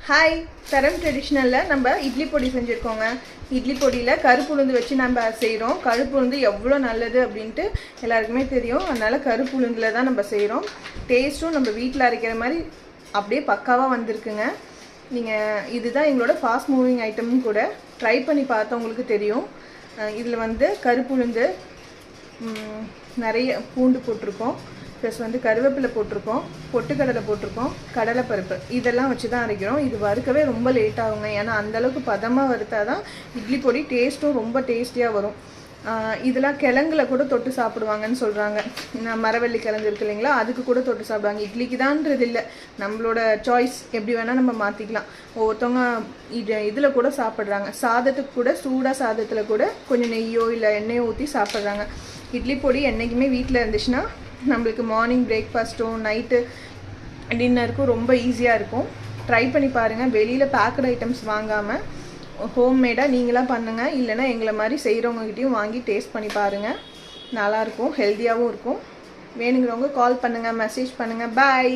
Hi, தரம் ட்ரெடிஷ்னலில் நம்ம இட்லி பொடி செஞ்சுருக்கோங்க. இட்லி பொடியில் கருப்பு உளுந்து வச்சு நம்ம செய்கிறோம். கருப்பு உளுந்து எவ்வளோ நல்லது அப்படின்ட்டு எல்லாருக்குமே தெரியும். அதனால் கருப்பு உளுந்தில் தான் நம்ம செய்கிறோம். டேஸ்ட்டும் நம்ம வீட்டில் அரைக்கிற மாதிரி அப்படியே பக்காவாக வந்திருக்குங்க. நீங்கள் இதுதான் எங்களோட ஃபாஸ்ட் மூவிங் ஐட்டமும் கூட. ட்ரை பண்ணி பார்த்தவங்களுக்கு தெரியும். இதில் வந்து கருப்பு உளுந்து, நிறைய பூண்டு போட்டிருக்கோம், ப்ளஸ் வந்து கருவேப்பிலை போட்டிருக்கோம், பொட்டுக்கடலை போட்டிருக்கோம், கடலைப்பருப்பு, இதெல்லாம் வச்சு தான் அரைக்கிறோம். இது வறுக்கவே ரொம்ப லேட் ஆகுங்க. ஏன்னா அந்தளவுக்கு பதமாக வறுத்தா தான் இட்லி பொடி டேஸ்ட்டும் ரொம்ப டேஸ்டியாக வரும். இதெல்லாம் கிழங்குல கூட தொட்டு சாப்பிடுவாங்கன்னு சொல்கிறாங்க. மரவள்ளி கிழங்கு இருக்குது இல்லைங்களா, அதுக்கு கூட தொட்டு சாப்பிடுவாங்க. இட்லிக்கு தான்றது இல்லை, நம்மளோட சாய்ஸ், எப்படி வேணால் நம்ம மாற்றிக்கலாம். ஒவ்வொருத்தவங்க இதில் கூட சாப்பிட்றாங்க. சாதத்துக்கு கூட, சூடாக சாதத்தில் கூட கொஞ்சம் நெய்யோ இல்லை எண்ணெயோ ஊற்றி சாப்பிட்றாங்க. இட்லி பொடி என்றைக்குமே வீட்டில் இருந்துச்சுன்னா நம்மளுக்கு மார்னிங் பிரேக்ஃபாஸ்ட்டும் நைட்டு டின்னருக்கும் ரொம்ப ஈஸியாக இருக்கும். ட்ரை பண்ணி பாருங்கள். வெளியில் பேக்கட் ஐட்டம்ஸ் வாங்காமல் ஹோம்மேடாக நீங்களாக பண்ணுங்கள். இல்லைனா எங்களை மாதிரி செய்கிறவங்ககிட்டையும் வாங்கி டேஸ்ட் பண்ணி பாருங்கள். நல்லாயிருக்கும், ஹெல்த்தியாகவும் இருக்கும். வேணுங்கிறவங்க கால் பண்ணுங்கள், மெசேஜ் பண்ணுங்கள். பாய்.